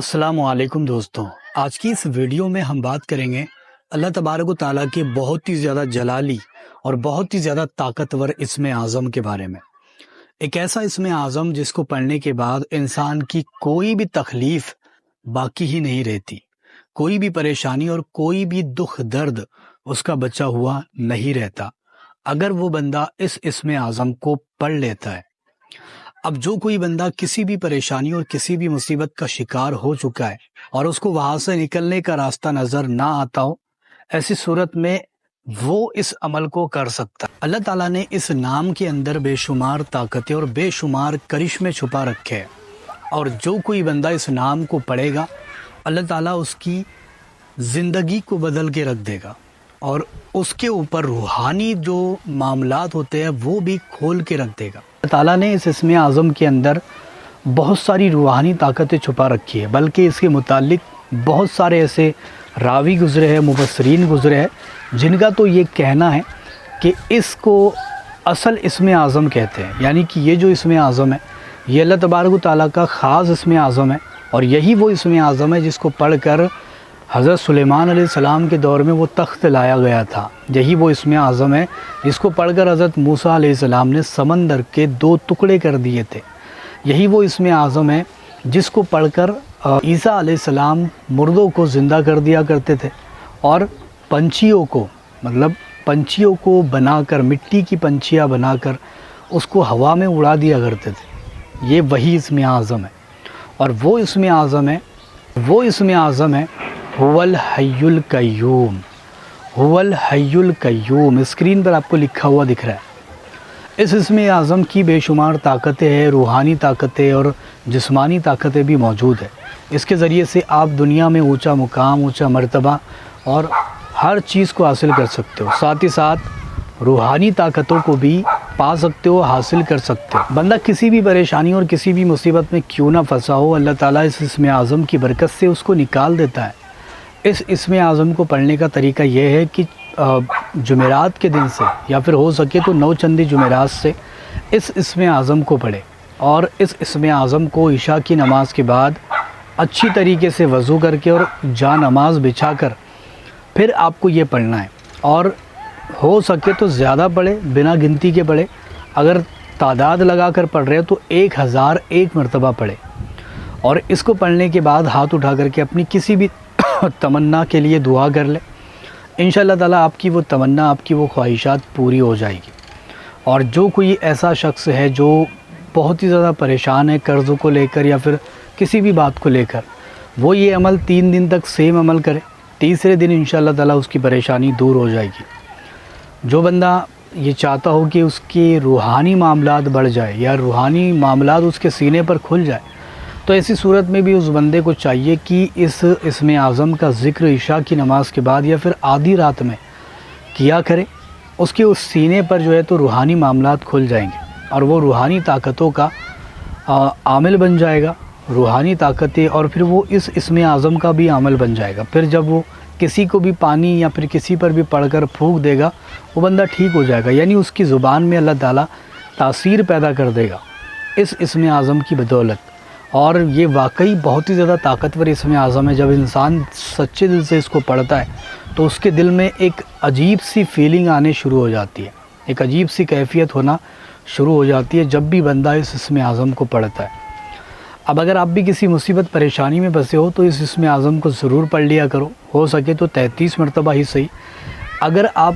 السلام علیکم دوستوں، آج کی اس ویڈیو میں ہم بات کریں گے اللہ تبارک و تعالیٰ کے بہت ہی زیادہ جلالی اور بہت ہی زیادہ طاقتور اسم اعظم کے بارے میں۔ ایک ایسا اسم اعظم جس کو پڑھنے کے بعد انسان کی کوئی بھی تکلیف باقی ہی نہیں رہتی، کوئی بھی پریشانی اور کوئی بھی دکھ درد اس کا بچا ہوا نہیں رہتا اگر وہ بندہ اس اسم اعظم کو پڑھ لیتا ہے۔ اب جو کوئی بندہ کسی بھی پریشانی اور کسی بھی مصیبت کا شکار ہو چکا ہے اور اس کو وہاں سے نکلنے کا راستہ نظر نہ آتا ہو، ایسی صورت میں وہ اس عمل کو کر سکتا ہے۔ اللہ تعالیٰ نے اس نام کے اندر بے شمار طاقتیں اور بے شمار کرشمے چھپا رکھے ہیں، اور جو کوئی بندہ اس نام کو پڑھے گا اللہ تعالیٰ اس کی زندگی کو بدل کے رکھ دے گا اور اس کے اوپر روحانی جو معاملات ہوتے ہیں وہ بھی کھول کے رکھ دے گا۔ اللہ تعالیٰ نے اس اسم اعظم کے اندر بہت ساری روحانی طاقتیں چھپا رکھی ہے، بلکہ اس کے متعلق بہت سارے ایسے راوی گزرے ہیں، مفسرین گزرے ہیں جن کا تو یہ کہنا ہے کہ اس کو اصل اسم اعظم کہتے ہیں، یعنی کہ یہ جو اسم اعظم ہے یہ اللہ تبارک و تعالیٰ کا خاص اسم اعظم ہے، اور یہی وہ اسم اعظم ہے جس کو پڑھ کر حضرت سلیمان علیہ السلام کے دور میں وہ تخت لایا گیا تھا۔ یہی وہ اسم اعظم ہے جس کو پڑھ کر حضرت موسیٰ علیہ السلام نے سمندر کے 2 ٹکڑے کر دیے تھے۔ یہی وہ اسم اعظم ہے جس کو پڑھ کر عیسیٰ علیہ السلام مردوں کو زندہ کر دیا کرتے تھے، اور پنچھیوں کو بنا کر، مٹی کی پنچھیاں بنا کر اس کو ہوا میں اڑا دیا کرتے تھے۔ یہ وہی اسم اعظم ہے، اور وہ اسم اعظم ہے هو الحی القیوم۔ هو الحی القیوم اسکرین پر آپ کو لکھا ہوا دکھ رہا ہے۔ اس اسم اعظم کی بے شمار طاقتیں ہیں، روحانی طاقتیں اور جسمانی طاقتیں بھی موجود ہیں۔ اس کے ذریعے سے آپ دنیا میں اونچا مقام، اونچا مرتبہ اور ہر چیز کو حاصل کر سکتے ہو، ساتھ ہی ساتھ روحانی طاقتوں کو بھی پا سکتے ہو، حاصل کر سکتے ہو۔ بندہ کسی بھی پریشانی اور کسی بھی مصیبت میں کیوں نہ پھنسا ہو، اللہ تعالیٰ اس اسم اعظم کی برکت سے اس کو نکال دیتا ہے۔ اس اسم اعظم کو پڑھنے کا طریقہ یہ ہے کہ جمعرات کے دن سے، یا پھر ہو سکے تو 9 چندی جمعرات سے اس اسم اعظم کو پڑھے، اور اس اسم اعظم کو عشاء کی نماز کے بعد اچھی طریقے سے وضو کر کے اور جا نماز بچھا کر پھر آپ کو یہ پڑھنا ہے، اور ہو سکے تو زیادہ پڑھے، بنا گنتی کے پڑھے۔ اگر تعداد لگا کر پڑھ رہے تو 1001 مرتبہ پڑھے، اور اس کو پڑھنے کے بعد ہاتھ اٹھا کر کے اپنی کسی بھی تمنا کے لیے دعا کر لے، انشاءاللہ تعالیٰ آپ کی وہ تمنا، آپ کی وہ خواہشات پوری ہو جائے گی۔ اور جو کوئی ایسا شخص ہے جو بہت ہی زیادہ پریشان ہے قرضوں کو لے کر یا پھر کسی بھی بات کو لے کر، وہ یہ عمل 3 دن تک سیم عمل کرے، تیسرے دن انشاءاللہ تعالیٰ اس کی پریشانی دور ہو جائے گی۔ جو بندہ یہ چاہتا ہو کہ اس کے روحانی معاملات بڑھ جائے یا روحانی معاملات اس کے سینے پر کھل جائے، تو ایسی صورت میں بھی اس بندے کو چاہیے کہ اس اسم اعظم کا ذکر عشاء کی نماز کے بعد یا پھر آدھی رات میں کیا کرے۔ اس کے اس سینے پر جو ہے تو روحانی معاملات کھل جائیں گے، اور وہ روحانی طاقتوں کا عامل بن جائے گا، روحانی طاقتیں، اور پھر وہ اس اسم اعظم کا بھی عامل بن جائے گا۔ پھر جب وہ کسی کو بھی پانی یا پھر کسی پر بھی پڑھ کر پھونک دے گا، وہ بندہ ٹھیک ہو جائے گا، یعنی اس کی زبان میں اللہ تعالیٰ تاثیر پیدا کر دے گا اس اسم اعظم کی بدولت۔ اور یہ واقعی بہت ہی زیادہ طاقتور اسم اعظم ہے۔ جب انسان سچے دل سے اس کو پڑھتا ہے تو اس کے دل میں ایک عجیب سی فیلنگ آنے شروع ہو جاتی ہے، ایک عجیب سی کیفیت ہونا شروع ہو جاتی ہے جب بھی بندہ اس اسم اعظم کو پڑھتا ہے۔ اب اگر آپ بھی کسی مصیبت پریشانی میں پھنسے ہو تو اس اسم اعظم کو ضرور پڑھ لیا کرو، ہو سکے تو 33 مرتبہ ہی صحیح۔ اگر آپ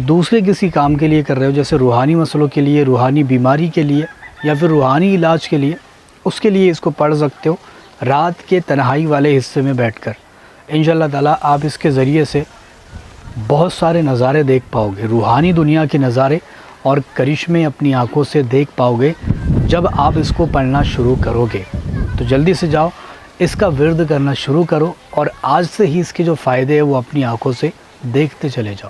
دوسرے کسی کام کے لیے کر رہے ہو، جیسے روحانی مسئلوں کے لیے، روحانی بیماری کے لیے یا پھر روحانی علاج کے لیے، اس کے لیے اس کو پڑھ سکتے ہو رات کے تنہائی والے حصے میں بیٹھ کر۔ انشاءاللہ تعالیٰ آپ اس کے ذریعے سے بہت سارے نظارے دیکھ پاؤ گے، روحانی دنیا کے نظارے اور کرشمے اپنی آنکھوں سے دیکھ پاؤ گے جب آپ اس کو پڑھنا شروع کرو گے۔ تو جلدی سے جاؤ، اس کا ورد کرنا شروع کرو، اور آج سے ہی اس کے جو فائدے ہیں وہ اپنی آنکھوں سے دیکھتے چلے جاؤ۔